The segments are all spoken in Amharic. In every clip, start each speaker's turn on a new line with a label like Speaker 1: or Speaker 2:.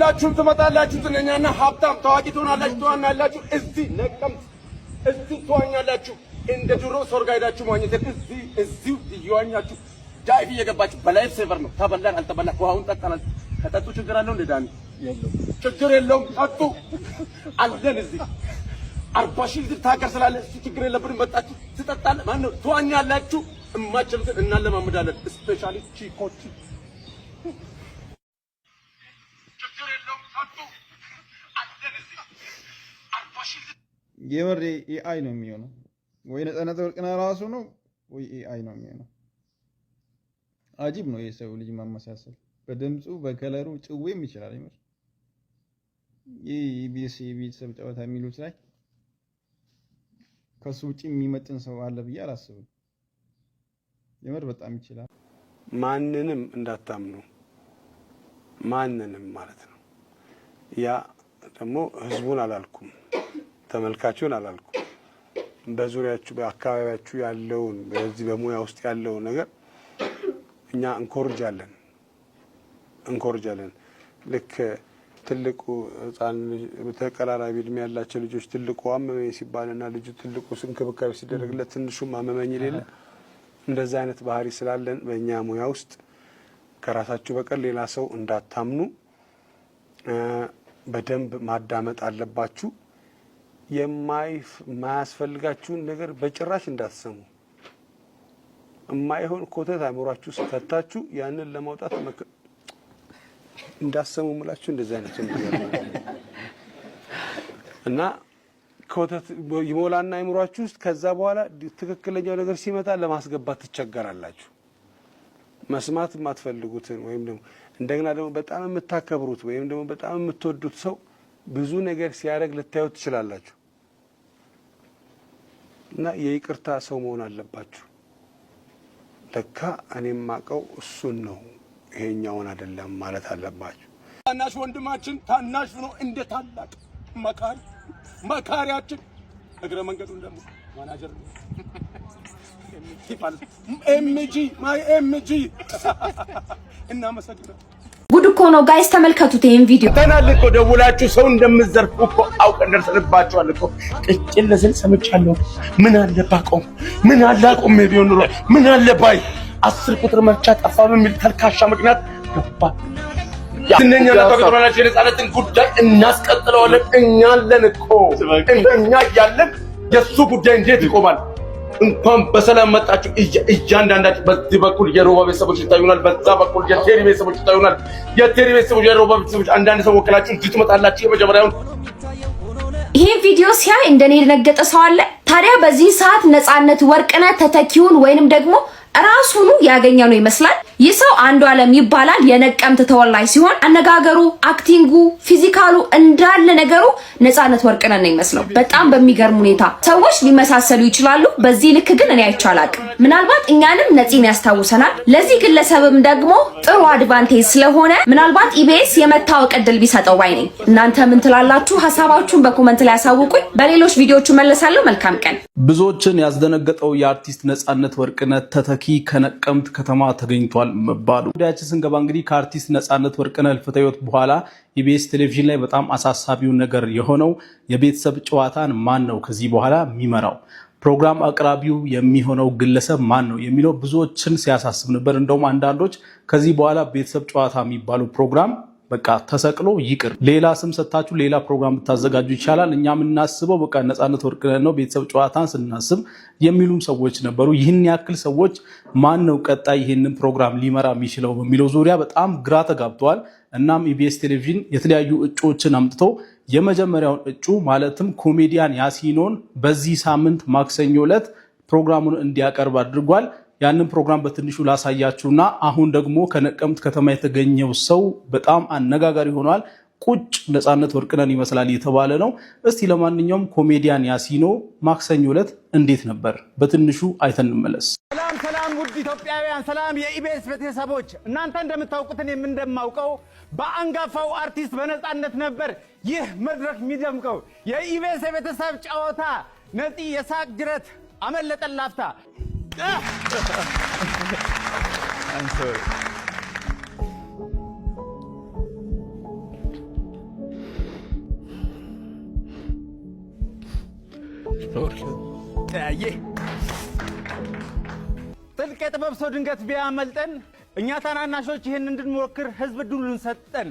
Speaker 1: ሁላችሁም ትመጣላችሁ ትነኛና ሀብታም ታዋቂ ትሆናላችሁ ነቀምት እዚህ ትዋኛላችሁ እንደ ድሮ ሶርጋ ሄዳችሁ ማግኘት እዚሁ እየዋኛችሁ ዳይቭ እየገባችሁ በላይፍ ሴቨር ነው ተበላን አልተበላን ውሃውን ጠጣናል ከጠጡ ችግር አለው እንደ ዳኒ ችግር የለውም ጠጡ አለን እዚህ 40 ሺህ ሊትር ታከር ስላለ ችግር የለብንም መጣችሁ ትጠጣለ ማን ነው ትዋኛላችሁ እማችሁትን እናለማምዳለን ስፔሻሊ ቺኮች ችግር የለውም ጠጡ አለን እዚህ 40 ሺህ
Speaker 2: የምር ኤአይ ነው የሚሆነው ወይ ነፃነት ወርቅነህ ራሱ ነው ወይ ኤአይ ነው የሚሆነው። አጂብ ነው የሰው ልጅ ማመሳሰል በድምጹ በከለሩ ጭዌም ይችላል። የምር ኢቢኤስ ቤተሰብ ጨዋታ የሚሉት ላይ ከሱ ውጪ የሚመጥን ሰው አለ ብዬ አላስብም። የምር በጣም ይችላል።
Speaker 1: ማንንም እንዳታምኑ ማንንም ማለት ነው። ያ ደግሞ ህዝቡን አላልኩም ተመልካቹን አላልኩም በዙሪያችሁ በአካባቢያችሁ ያለውን በዚህ በሙያ ውስጥ ያለው ነገር እኛ እንኮርጃለን ልክ ትልቁ ህፃን ተቀራራቢ እድሜ ያላቸው ልጆች ትልቁ አመመኝ ሲባልና ልጁ ትልቁ እንክብካቤ ሲደረግለት ትንሹም አመመኝ ይላል እንደዛ አይነት ባህሪ ስላለን በእኛ ሙያ ውስጥ ከራሳችሁ በቀር ሌላ ሰው እንዳታምኑ በደንብ ማዳመጥ አለባችሁ የማያስፈልጋችሁን ነገር በጭራሽ እንዳትሰሙ የማይሆን ኮተት አእምሯችሁ ከተታችሁ ያንን ለማውጣት እንዳትሰሙ ሙላችሁ እንደዛ አይነት ነገር እና ኮተት ይሞላና አእምሯችሁ ውስጥ ከዛ በኋላ ትክክለኛው ነገር ሲመጣ ለማስገባት ትቸገራላችሁ መስማት የማትፈልጉትን ወይም ደግሞ እንደገና ደግሞ በጣም የምታከብሩት ወይም ደግሞ በጣም የምትወዱት ሰው ብዙ ነገር ሲያደርግ ልታዩት ትችላላችሁ እና የይቅርታ ሰው መሆን አለባችሁ ለካ እኔም ማቀው እሱን ነው ይሄኛውን አይደለም ማለት አለባችሁ ታናሽ ወንድማችን ታናሽ ነው እንደ ታላቅ መካሪያችን እግረ መንገዱን ደግሞ ማናጀር ኤምጂ እና መሰግና
Speaker 3: ጉድ እኮ ነው ጋይስ ተመልከቱት ይሄን ቪዲዮ
Speaker 1: ተናልቆ ደውላችሁ ሰው እንደምዘርፉ እኮ አውቀን ደርሰንባችኋል እኮ ቅጭል ለስል ሰምቻለሁ ምን አለባቆም ምን አላቆም ቢሆን ኑሮ ምን አለባይ 10 ቁጥር መርቻ ጠፋ በሚል ተልካሻ ምክንያት ገባ ያንኛ ለተቀበላችሁ የነጻነትን ጉዳይ እናስቀጥለዋለን እኛ አለን እኮ እኛ ያለን የሱ ጉዳይ እንዴት ይቆማል እንኳን በሰላም መጣችሁ እያንዳንዳችሁ በዚህ በኩል የሮባ ቤተሰቦች ይታዩናል በዛ በኩል የቴሪ ቤተሰቦች ይታዩናል የቴሪ ቤተሰቦች የሮባ ቤተሰቦች አንዳንድ ሰው ወክላችሁ እንዴት ትመጣላችሁ የመጀመሪያውን
Speaker 3: ይሄ ቪዲዮ ሲያይ እንደኔ የደነገጠ ሰው አለ ታዲያ በዚህ ሰዓት ነፃነት ወርቅነህ ተተኪውን ወይንም ደግሞ ራሱኑ ያገኘ ነው ይመስላል ይህ ሰው አንዱ ዓለም ይባላል የነቀምት ተወላጅ ሲሆን አነጋገሩ አክቲንጉ ፊዚካሉ እንዳለ ነገሩ ነፃነት ወርቅነህ ነው ይመስለው በጣም በሚገርም ሁኔታ ሰዎች ሊመሳሰሉ ይችላሉ በዚህ ልክ ግን እኔ አይቻላቅ ምናልባት እኛንም ነፂን ያስታውሰናል ለዚህ ግለሰብም ደግሞ ጥሩ አድቫንቴጅ ስለሆነ ምናልባት ኢቢኤስ የመታወቅ ዕድል ቢሰጠው ባይ ነኝ እናንተ ምን ትላላችሁ ሐሳባችሁን በኮሜንት ላይ አሳውቁኝ በሌሎች ቪዲዮዎች መለሳለሁ መልካም ቀን
Speaker 4: ብዙዎችን ያስደነገጠው የአርቲስት ነፃነት ወርቅነህ ተተኪ ከነቀምት ከተማ ተገኝቷል መባሉ ወዳጅ ስንገባ እንግዲህ ከአርቲስት ነፃነት ወርቅነህ ህልፈተ ህይወት በኋላ ኢቢኤስ ቴሌቪዥን ላይ በጣም አሳሳቢው ነገር የሆነው የቤተሰብ ጨዋታን ማን ነው ከዚህ በኋላ የሚመራው ፕሮግራም አቅራቢው የሚሆነው ግለሰብ ማን ነው የሚለው ብዙዎችን ሲያሳስብ ነበር እንደውም አንዳንዶች ከዚህ በኋላ ቤተሰብ ጨዋታ የሚባለው ፕሮግራም በቃ ተሰቅሎ ይቅር ሌላ ስም ሰጣችሁ ሌላ ፕሮግራም ብታዘጋጁ ይቻላል እኛ ምናስበው በቃ ነፃነት ወርቅነህ ነው ቤተሰብ ጨዋታን ስናስብ የሚሉም ሰዎች ነበሩ ይህን ያክል ሰዎች ማን ነው ቀጣይ ይሄንን ፕሮግራም ሊመራ የሚችለው በሚለው ዙሪያ በጣም ግራ ተጋብተዋል እናም ኢቢኤስ ቴሌቪዥን የተለያዩ እጩዎችን አምጥቶ የመጀመሪያውን እጩ ማለትም ኮሜዲያን ያሲኖን በዚህ ሳምንት ማክሰኞ ዕለት ፕሮግራሙን እንዲያቀርብ አድርጓል ያንን ፕሮግራም በትንሹ ላሳያችሁና አሁን ደግሞ ከነቀምት ከተማ የተገኘው ሰው በጣም አነጋጋሪ ሆኗል ቁጭ ነፃነት ወርቅነህን ይመስላል የተባለ ነው እስቲ ለማንኛውም ኮሜዲያን ያሲኖ ማክሰኞ ዕለት እንዴት ነበር በትንሹ አይተን እንመለስ
Speaker 5: ሰላም ውድ ኢትዮጵያውያን ሰላም የኢቢኤስ ቤተሰቦች እናንተ እንደምታውቁት እኔም እንደማውቀው በአንጋፋው አርቲስት በነፃነት ነበር ይህ መድረክ የሚደምቀው የኢቢኤስ ቤተሰብ ጨዋታ ነፂ የሳቅ ጅረት አመለጠን ላፍታ
Speaker 2: I'm sorry
Speaker 5: ጥልቅ የጥበብ ሰው ድንገት ቢያመልጠን እኛ ታናናሾች ይህን እንድንሞክር ህዝብ ድሉን ሰጠን።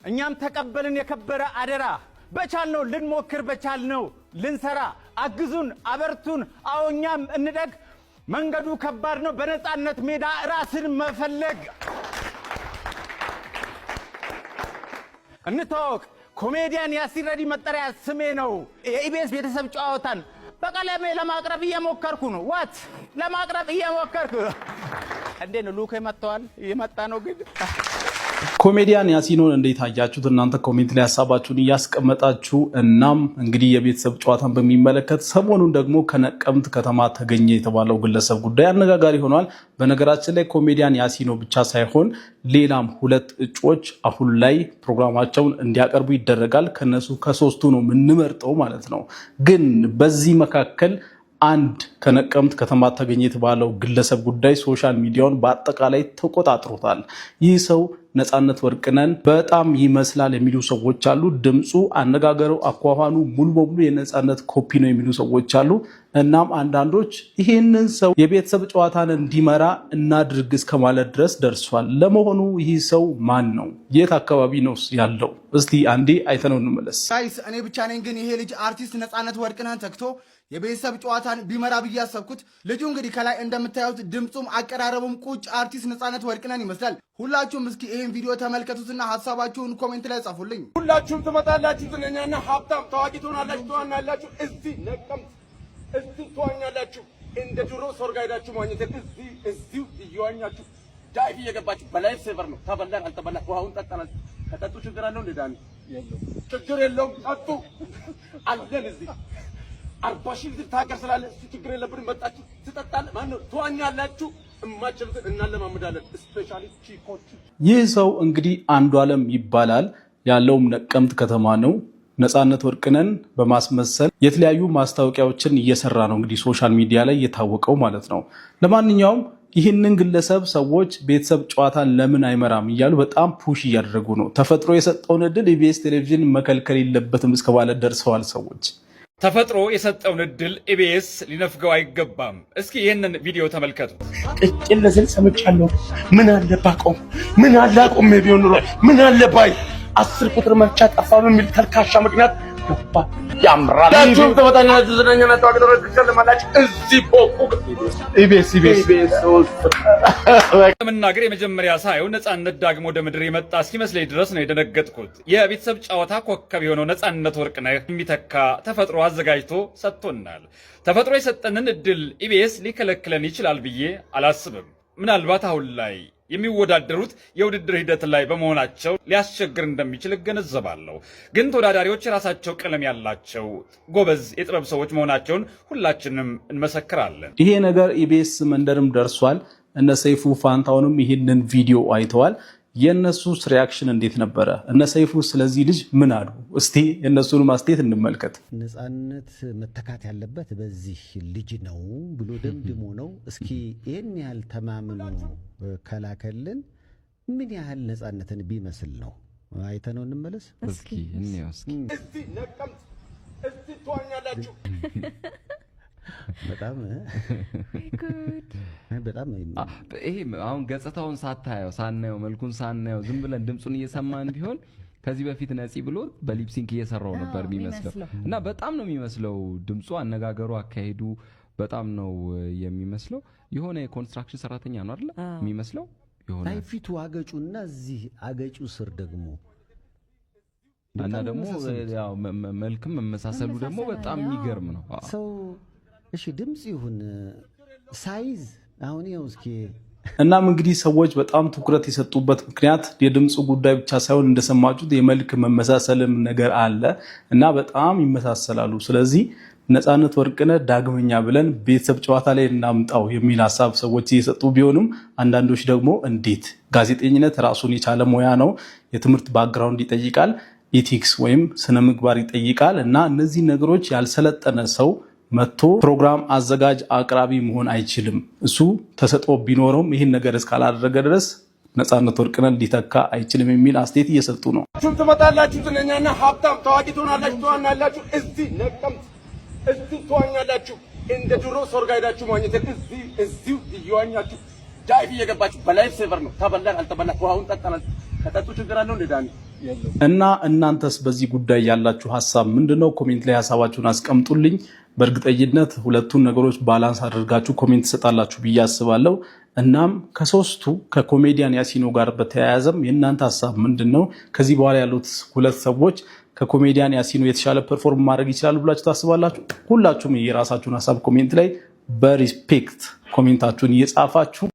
Speaker 5: እኛም ተቀበልን የከበረ አደራ በቻልነው ልንሞክር በቻልነው ልንሰራ አግዙን አበርቱን አዎ እኛም እንደግ መንገዱ ከባድ ነው በነፃነት ሜዳ ራስን መፈለግ እንታወቅ ኮሜዲያን ያሲን ረዲ መጠሪያ ስሜ ነው የኢቢኤስ ቤተሰብ ጨዋታን በቀለሜ ለማቅረብ እየሞከርኩ ነው ዋት ለማቅረብ እየሞከርኩ እንዴ ነው ሉክ የመጣዋል የመጣ ነው ግን
Speaker 4: ኮሜዲያን ያሲኖን እንዴት አያችሁት? እናንተ ኮሜንት ላይ ሐሳባችሁን እያስቀመጣችሁ እናም እንግዲህ የቤተሰብ ጨዋታን በሚመለከት ሰሞኑን ደግሞ ከነቀምት ከተማ ተገኘ የተባለው ግለሰብ ጉዳይ አነጋጋሪ ሆኗል። በነገራችን ላይ ኮሜዲያን ያሲኖ ብቻ ሳይሆን ሌላም 2 እጩዎች አሁን ላይ ፕሮግራማቸውን እንዲያቀርቡ ይደረጋል። ከነሱ ከ3ቱ ነው የምንመርጠው ማለት ነው። ግን በዚህ መካከል አንድ ከነቀምት ከተማ ተገኘ የተባለው ግለሰብ ጉዳይ ሶሻል ሚዲያውን በአጠቃላይ ተቆጣጥሮታል። ይህ ሰው ነፃነት ወርቅነህን በጣም ይመስላል የሚሉ ሰዎች አሉ። ድምፁ፣ አነጋገሩ፣ አኳኋኑ ሙሉ በሙሉ የነፃነት ኮፒ ነው የሚሉ ሰዎች አሉ። እናም አንዳንዶች ይህንን ሰው የቤተሰብ ጨዋታን እንዲመራ እናድርግ እስከማለት ድረስ ደርሷል። ለመሆኑ ይህ ሰው ማን ነው? የት አካባቢ ነው ያለው? እስቲ አንዴ አይተነው እንመለስ።
Speaker 6: እኔ ብቻ ነኝ ግን ይሄ ልጅ አርቲስት ነፃነት ወርቅነህን ተክቶ የቤተሰብ ጨዋታን ቢመራ ብዬ ያሰብኩት። ልጁ እንግዲህ ከላይ እንደምታዩት ድምፁም አቀራረቡም ቁጭ አርቲስት ነፃነት ወርቅነህን ይመስላል። ሁላችሁም እስኪ ይሄን ቪዲዮ ተመልከቱትና ሐሳባችሁን ኮሜንት ላይ ጻፉልኝ።
Speaker 1: ሁላችሁም ትመጣላችሁ፣ ዝነኛና ሀብታም ታዋቂ ትሆናላችሁ፣ ትዋናላችሁ። እዚህ ነቀምት እዚህ ትዋኛላችሁ። እንደ ድሮ ሶርጋ ሄዳችሁ ማግኘት እዚሁ እየዋኛችሁ ዳይቭ እየገባችሁ በላይፍ ሴቨር ነው። ተበላን አልተበላን ውሃውን ጠጣናል። ከጠጡ ችግር አለው እንደ ዳኒ ችግር የለውም። ጠጡ አለን እዚህ 40 ሺህ ታቀር ስላለ ችግር የለብንም። መጣችሁ ትጠጣለ ማነው ትዋኛላችሁ። እማችሉትን እናለማምዳለን። ስፔሻሊ ቺኮች።
Speaker 4: ይህ ሰው እንግዲህ አንዱዓለም ይባላል። ያለውም ነቀምት ከተማ ነው። ነፃነት ወርቅነህን በማስመሰል የተለያዩ ማስታወቂያዎችን እየሰራ ነው እንግዲህ ሶሻል ሚዲያ ላይ የታወቀው ማለት ነው። ለማንኛውም ይህንን ግለሰብ ሰዎች ቤተሰብ ጨዋታን ለምን አይመራም እያሉ በጣም ፑሽ እያደረጉ ነው። ተፈጥሮ የሰጠውን እድል ኢቢኤስ ቴሌቪዥን መከልከል የለበትም እስከማለት ደርሰዋል ሰዎች።
Speaker 7: ተፈጥሮ የሰጠውን እድል ኢቢኤስ ሊነፍገው አይገባም። እስኪ ይህንን ቪዲዮ ተመልከቱ።
Speaker 1: ቅጭል ለስል ሰምቻለሁ። ምን አለ ባቆም፣ ምን አለ አቆም ቢሆን ኑሮ፣ ምን አለ ባይ 10 ቁጥር መርቻ ጠፋ በሚል ተልካሻ ምክንያት ገባ ያምራል። ዳቹም ተመጣጣኝ ዝነኛና ታዋቂ ተረክከለ ማለት እዚህ ፖቁ ኢቢኤስ
Speaker 7: ለመናገር የመጀመሪያ ሳየው ነፃነት ዳግሞ ወደ ምድር የመጣ እስኪመስለኝ ድረስ ነው የደነገጥኩት። የቤተሰብ ጨዋታ ኮከብ የሆነው ነፃነት ወርቅነህ የሚተካ ተፈጥሮ አዘጋጅቶ ሰጥቶናል። ተፈጥሮ የሰጠንን እድል ኢቢኤስ ሊከለክለን ይችላል ብዬ አላስብም። ምናልባት አሁን ላይ የሚወዳደሩት የውድድር ሂደት ላይ በመሆናቸው ሊያስቸግር እንደሚችል እገነዘባለሁ። ግን ተወዳዳሪዎች የራሳቸው ቀለም ያላቸው ጎበዝ የጥበብ ሰዎች መሆናቸውን ሁላችንም እንመሰክራለን።
Speaker 4: ይሄ ነገር ኢቢኤስ መንደርም ደርሷል። እነ ሰይፉ ፋንታውንም ይህንን ቪዲዮ አይተዋል። የነሱስ ሪያክሽን እንዴት ነበረ? እነ ሰይፉ ስለዚህ ልጅ ምን አሉ? እስቲ የነሱን ማስተያየት እንመልከት።
Speaker 8: ነፃነት መተካት ያለበት በዚህ ልጅ ነው ብሎ ደምድሞ ነው። እስኪ ይህን ያህል ተማምኖ ከላከልን ምን ያህል ነፃነትን ቢመስል ነው? አይተነው እንመለስ
Speaker 9: እስኪ እንየው። እስኪ
Speaker 1: እዚህ ነቀምት እዚህ ትዋኛላችሁ።
Speaker 8: በጣም
Speaker 9: ይሄ አሁን ገጽታውን ሳናየው መልኩን ሳናየው ዝም ብለን ድምፁን እየሰማን ቢሆን ከዚህ በፊት ነፂ ብሎ በሊፕሲንክ እየሰራው ነበር የሚመስለው እና በጣም ነው የሚመስለው። ድምፁ፣ አነጋገሩ፣ አካሄዱ በጣም ነው የሚመስለው። የሆነ የኮንስትራክሽን ሰራተኛ ነው አይደል የሚመስለው። የሆነ
Speaker 8: ፊቱ አገጩና እዚህ አገጩ ስር ደግሞ
Speaker 9: እና ደግሞ ያው መልክም መመሳሰሉ ደግሞ በጣም የሚገርም ነው
Speaker 8: ሰው። እሺ ድምጽ ይሁን ሳይዝ አሁን ይኸው እስኪ።
Speaker 4: እናም እንግዲህ ሰዎች በጣም ትኩረት የሰጡበት ምክንያት የድምፁ ጉዳይ ብቻ ሳይሆን እንደሰማችሁት የመልክ መመሳሰልም ነገር አለ እና በጣም ይመሳሰላሉ። ስለዚህ ነፃነት ወርቅነህ ዳግመኛ ብለን ቤተሰብ ጨዋታ ላይ እናምጣው የሚል ሀሳብ ሰዎች እየሰጡ ቢሆንም አንዳንዶች ደግሞ እንዴት፣ ጋዜጠኝነት ራሱን የቻለ ሙያ ነው፣ የትምህርት ባክግራውንድ ይጠይቃል፣ ኢቲክስ ወይም ስነ ምግባር ይጠይቃል እና እነዚህ ነገሮች ያልሰለጠነ ሰው መጥቶ ፕሮግራም አዘጋጅ አቅራቢ መሆን አይችልም። እሱ ተሰጥኦ ቢኖረውም ይህን ነገር እስካላደረገ ድረስ ነፃነት ወርቅነህን ሊተካ አይችልም የሚል አስተያየት እየሰጡ ነው።
Speaker 1: ትመጣላችሁ፣ ዝነኛና ሀብታም ታዋቂ ትሆናላችሁ፣ ትዋናላችሁ። እዚህ ነቀምት እዚህ ትዋኛላችሁ። እንደ ድሮ ሰርግ ሄዳችሁ ማግኘት እዚሁ እየዋኛችሁ ዳይቭ እየገባችሁ በላይፍ ሴቨር ነው። ተበላን አልተበላን ውሃውን ጠጣናል። ከጠጡ ችግር አለው እንደ ዳኒ
Speaker 4: እና እናንተስ በዚህ ጉዳይ ያላችሁ ሀሳብ ምንድነው? ኮሜንት ላይ ሀሳባችሁን አስቀምጡልኝ። በእርግጠኝነት ሁለቱን ነገሮች ባላንስ አድርጋችሁ ኮሜንት ትሰጣላችሁ ብዬ አስባለሁ። እናም ከሶስቱ ከኮሜዲያን ያሲኖ ጋር በተያያዘም የእናንተ ሀሳብ ምንድነው? ከዚህ በኋላ ያሉት ሁለት ሰዎች ከኮሜዲያን ያሲኖ የተሻለ ፐርፎርም ማድረግ ይችላሉ ብላችሁ ታስባላችሁ? ሁላችሁም የራሳችሁን ሀሳብ ኮሜንት ላይ በሪስፔክት ኮሜንታችሁን እየጻፋችሁ